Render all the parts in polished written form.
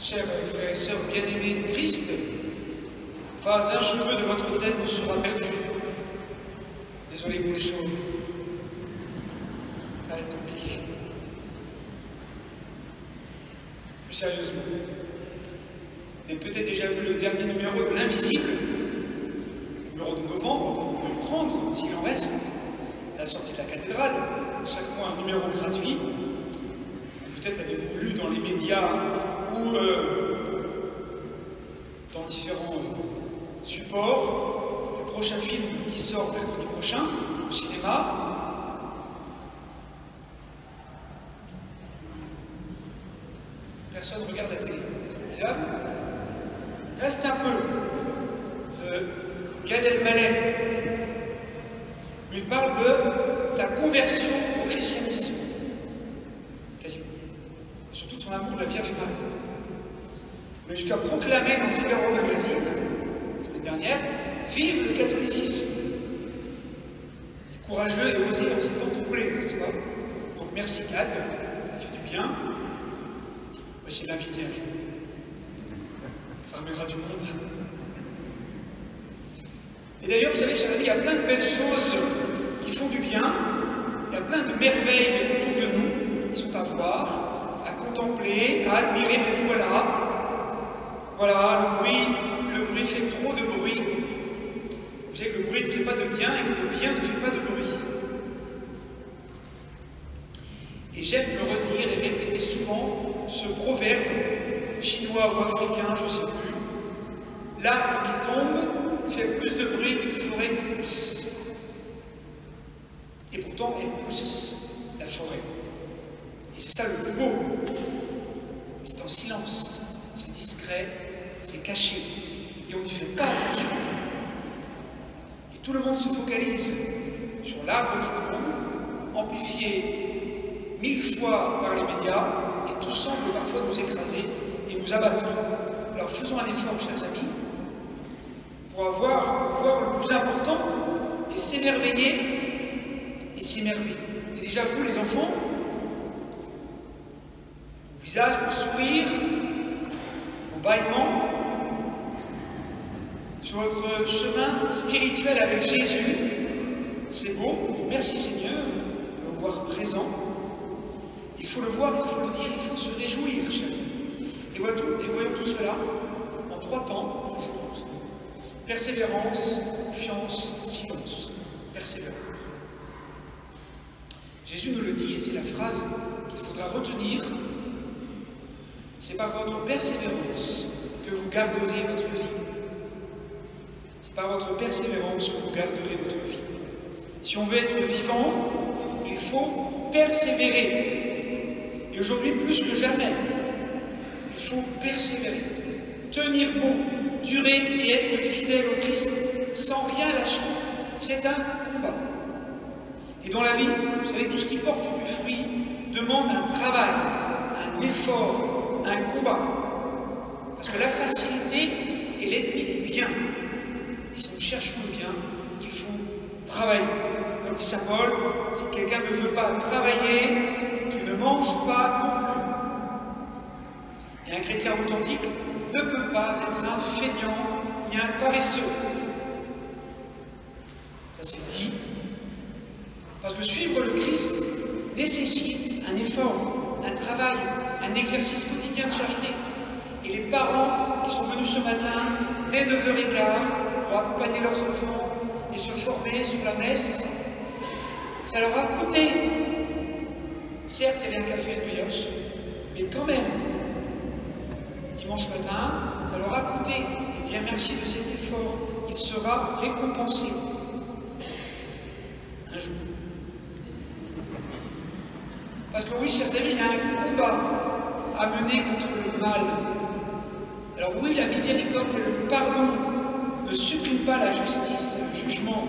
Chers frères et sœurs bien-aimés du Christ, pas un cheveu de votre tête ne sera perdu. Désolé pour les chauves. Ça va être compliqué. Plus sérieusement, vous avez peut-être déjà vu le dernier numéro de l'Invisible, numéro de novembre, que vous pouvez prendre, s'il en reste, à la sortie de la cathédrale. Chaque mois, un numéro gratuit. Peut-être l'avez-vous lu dans les médias ou dans différents supports du prochain film qui sort mercredi prochain au cinéma. Personne ne regarde la télé. C'est formidable. Il reste un peu de Gad Elmaleh, où il parle de sa conversion au christianisme. Quasiment. Surtout de son amour de la Vierge Marie. Mais jusqu'à proclamer dans le Figaro Magazine, la semaine dernière, vive le catholicisme. C'est courageux et osé en ces temps troublés, n'est-ce pas? Donc merci Gad, ça fait du bien. On va essayer de l'inviter un jour. Ça ramènera du monde. Et d'ailleurs, vous savez, chers amis, il y a plein de belles choses qui font du bien. Il y a plein de merveilles autour de nous qui sont à voir, à contempler, à admirer, mais voilà, le bruit fait trop de bruit. Vous savez que le bruit ne fait pas de bien et que le bien ne fait pas de bruit. Et j'aime le redire et répéter souvent ce proverbe, chinois ou africain, je ne sais plus. L'arbre qui tombe fait plus de bruit qu'une forêt qui pousse. Et pourtant, elle pousse, la forêt. Et c'est ça le plus beau. C'est en silence, c'est discret, c'est caché. Et on n'y fait pas attention. Et tout le monde se focalise sur l'arbre qui tombe, amplifié 1000 fois par les médias, et tout semble parfois nous écraser et nous abattre. Alors faisons un effort, chers amis, pour voir le plus important et s'émerveiller et s'émerveiller. Et déjà vous, les enfants, vos visages, vos sourires, vos bâillements, sur votre chemin spirituel avec Jésus, c'est beau. Merci Seigneur de vous voir présent. Il faut le voir, il faut le dire, il faut se réjouir, chers amis. Et voyons tout cela en 3 temps, toujours. Persévérance, confiance, silence. Persévérance. Jésus nous le dit, et c'est la phrase qu'il faudra retenir. C'est par votre persévérance que vous garderez votre vie. C'est par votre persévérance que vous garderez votre vie. Si on veut être vivant, il faut persévérer. Et aujourd'hui, plus que jamais, il faut persévérer, tenir bon, durer et être fidèle au Christ, sans rien lâcher. C'est un combat. Et dans la vie, vous savez, tout ce qui porte du fruit demande un travail, un effort, un combat. Parce que la facilité est l'ennemi du bien. Et si nous cherchons le bien, il faut travailler. Comme dit saint Paul, si quelqu'un ne veut pas travailler, qu'il ne mange pas non plus. Et un chrétien authentique ne peut pas être un feignant ni un paresseux. Ça c'est dit. Parce que suivre le Christ nécessite un effort, un travail, un exercice quotidien de charité. Et les parents qui sont venus ce matin, dès 9h15, pour accompagner leurs enfants et se former sur la messe, ça leur a coûté. Certes, il y avait un café et une brioche, mais quand même, dimanche matin, ça leur a coûté. Et bien merci de cet effort, il sera récompensé un jour. Parce que oui, chers amis, il y a un combat à mener contre le mal. Alors oui, la miséricorde et le pardon ne suppriment pas la justice, le jugement.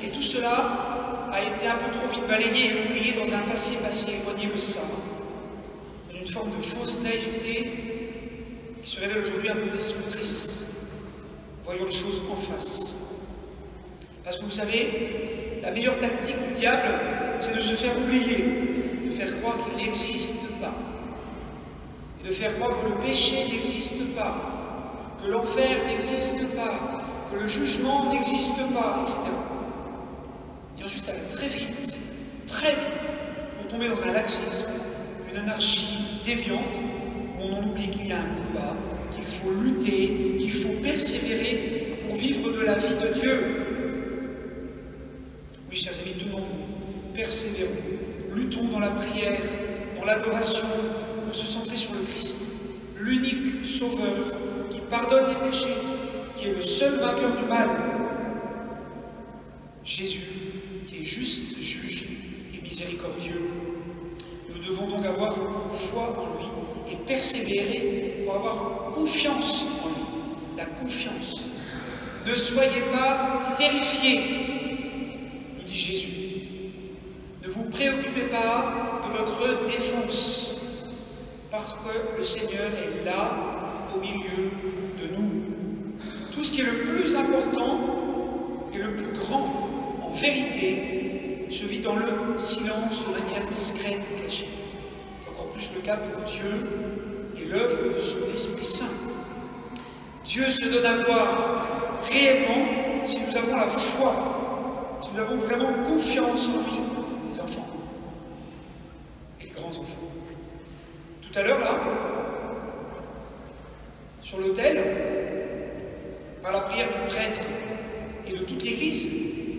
Et tout cela a été un peu trop vite balayé et oublié dans un passé éloigné de ça. Dans une forme de fausse naïveté qui se révèle aujourd'hui un peu destructrice. Voyons les choses en face. Parce que vous savez, la meilleure tactique du diable, c'est de se faire oublier, de faire croire qu'il n'existe pas. de faire croire que le péché n'existe pas, que l'enfer n'existe pas, que le jugement n'existe pas, etc. Et ensuite, ça va très vite, pour tomber dans un laxisme, une anarchie déviante, où on en oublie qu'il y a un combat, qu'il faut lutter, qu'il faut persévérer pour vivre de la vie de Dieu. Oui, chers amis, tenons-nous, persévérons, luttons dans la prière, dans l'adoration, pour se centrer sur le Christ, l'unique Sauveur qui pardonne les péchés, qui est le seul vainqueur du mal. Jésus, qui est juste, juge et miséricordieux. Nous devons donc avoir foi en lui et persévérer pour avoir confiance en lui. La confiance. Ne soyez pas terrifiés, nous dit Jésus. Ne vous préoccupez pas de votre défense, parce que le Seigneur est là, au milieu de nous. Tout ce qui est le plus important et le plus grand, en vérité, se vit dans le silence de manière discrète et cachée. C'est encore plus le cas pour Dieu et l'œuvre de son Esprit Saint. Dieu se donne à voir réellement si nous avons la foi, si nous avons vraiment confiance en lui, les enfants et les grands-enfants. Tout à l'heure, là, sur l'autel, par la prière du prêtre et de toute l'Église,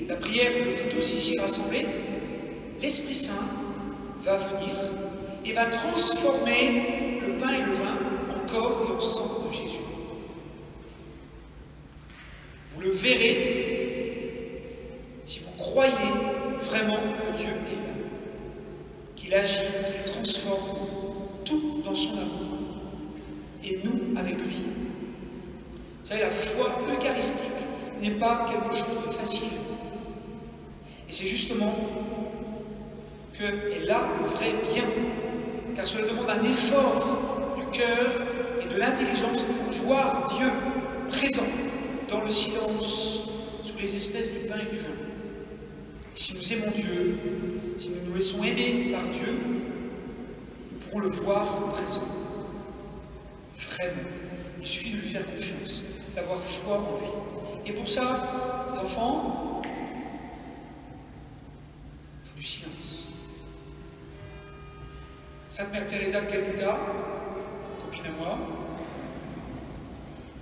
la prière de vous tous ici rassemblés, l'Esprit Saint va venir et va transformer le pain et le vin en corps et en sang de Jésus. Vous le verrez si vous croyez vraiment que Dieu est là, qu'il agit, qu'il transforme tout dans son amour, et nous avec lui. Vous savez, la foi eucharistique n'est pas quelque chose de facile. Et c'est justement qu'elle a le vrai bien, car cela demande un effort du cœur et de l'intelligence pour voir Dieu présent dans le silence, sous les espèces du pain et du vin. Et si nous aimons Dieu, si nous nous laissons aimer par Dieu, nous pourrons le voir présent. Vraiment. Il suffit de lui faire confiance, d'avoir foi en lui. Et pour ça, les enfants, il faut du silence. Sainte Mère Teresa de Calcutta, copine à moi,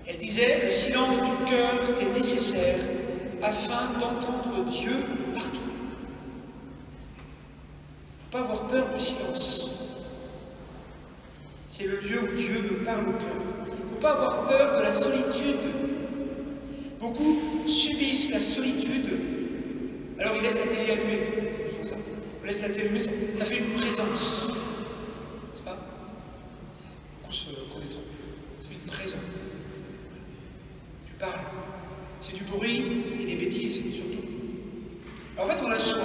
elle disait « Le silence du cœur est nécessaire afin d'entendre Dieu partout. » Il ne faut pas avoir peur du silence. C'est le lieu où Dieu me parle au cœur. Il ne faut pas avoir peur de la solitude. Beaucoup subissent la solitude. Alors ils laissent la télé allumée. Ça. On laisse la télé allumée, ça fait une présence. N'est-ce pas? Beaucoup se connaîtront. Ça fait une présence. Tu parles. C'est du bruit et des bêtises, surtout. Alors, en fait, on a le choix.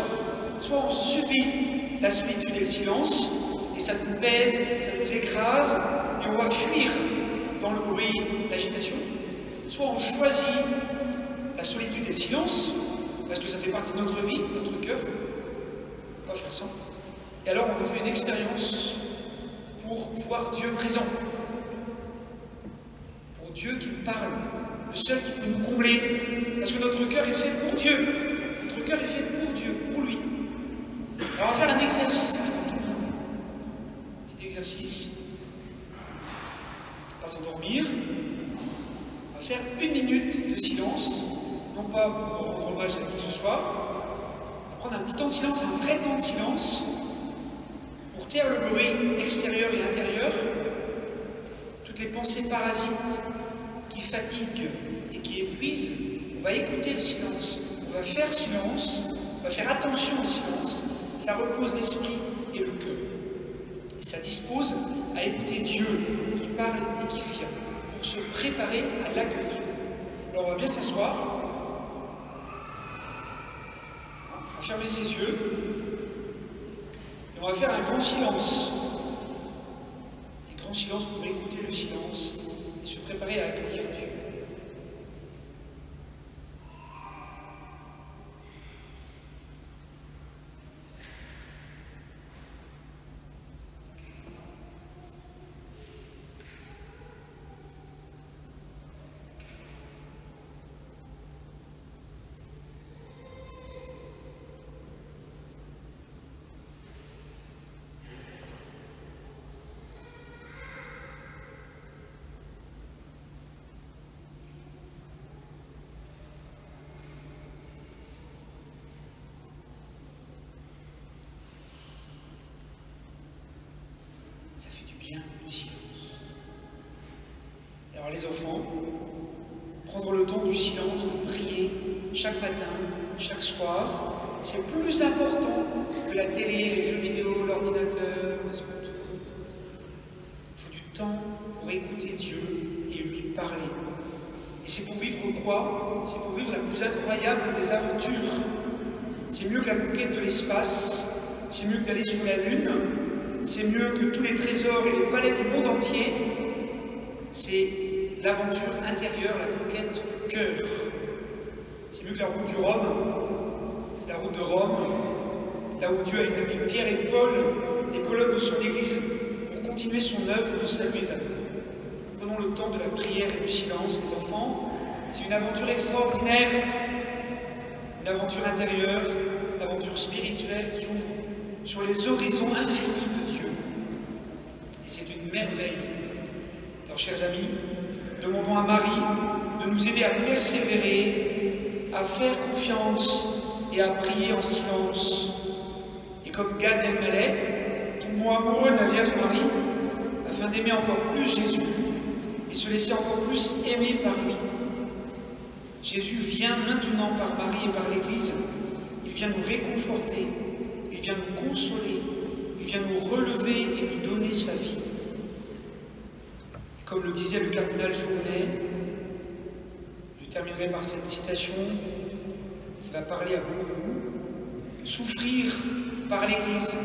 Soit on subit la solitude et le silence, et ça nous pèse, ça nous écrase, et on va fuir dans le bruit, l'agitation. Soit on choisit la solitude et le silence, parce que ça fait partie de notre vie, de notre cœur. On ne peut pas faire ça. Et alors on a fait une expérience pour voir Dieu présent. Pour Dieu qui nous parle, le seul qui peut nous combler. Parce que notre cœur est fait pour Dieu. Notre cœur est fait pour Dieu, pour lui. Alors on va faire un exercice avec tout le monde. Petit exercice. On va pas s'endormir. On va faire 1 minute de silence. Non pas pour rendre hommage à qui que ce soit. On va prendre un petit temps de silence, un vrai temps de silence, pour taire le bruit extérieur et intérieur, toutes les pensées parasites qui fatiguent et qui épuisent. On va écouter le silence, on va faire silence, on va faire attention au silence. Ça repose l'esprit et le cœur. Et ça dispose à écouter Dieu qui parle et qui vient, pour se préparer à l'accueillir. Alors on va bien s'asseoir. On va fermer ses yeux et on va faire un grand silence. Un grand silence pour écouter le silence et se préparer à accueillir Dieu. vient le silence. Alors les enfants, prendre le temps du silence, de prier chaque matin, chaque soir, c'est plus important que la télé, les jeux vidéo, l'ordinateur, le smartphone. Il faut du temps pour écouter Dieu et lui parler. Et c'est pour vivre quoi? C'est pour vivre la plus incroyable des aventures. C'est mieux que la conquête de l'espace, c'est mieux que d'aller sur la Lune, c'est mieux que tous les trésors et les palais du monde entier. C'est l'aventure intérieure, la conquête du cœur. C'est mieux que la route du Rhum. C'est la route de Rome, là où Dieu a établi Pierre et Paul, les colonnes de son Église, pour continuer son œuvre de salut et d'amour. Prenons le temps de la prière et du silence, les enfants. C'est une aventure extraordinaire, une aventure intérieure, une aventure spirituelle qui ouvre sur les horizons infinis de Dieu. Et c'est une merveille. Alors, chers amis, demandons à Marie de nous aider à persévérer, à faire confiance et à prier en silence. Et comme Gad Elmaleh, tombons amoureux de la Vierge Marie, afin d'aimer encore plus Jésus et se laisser encore plus aimer par lui. Jésus vient maintenant par Marie et par l'Église. Il vient nous réconforter, il vient nous consoler, il vient nous relever et nous donner sa vie. Et comme le disait le cardinal Journet, je terminerai par cette citation qui va parler à beaucoup. Souffrir par l'Église,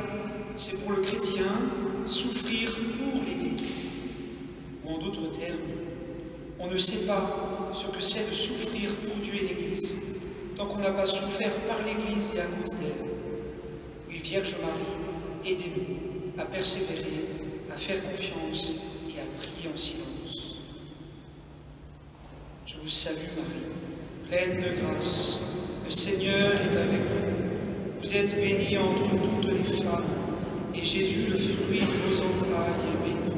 c'est pour le chrétien souffrir pour l'Église. Ou en d'autres termes, on ne sait pas ce que c'est de souffrir pour Dieu et l'Église tant qu'on n'a pas souffert par l'Église et à cause d'elle. Oui, Vierge Marie, aidez-nous à persévérer, à faire confiance et à prier en silence. Je vous salue Marie, pleine de grâce. Le Seigneur est avec vous. Vous êtes bénie entre toutes les femmes, et Jésus, le fruit de vos entrailles, est béni.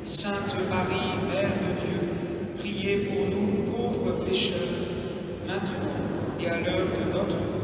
Sainte Marie, Mère de Dieu, priez pour nous, pauvres pécheurs, maintenant et à l'heure de notre mort.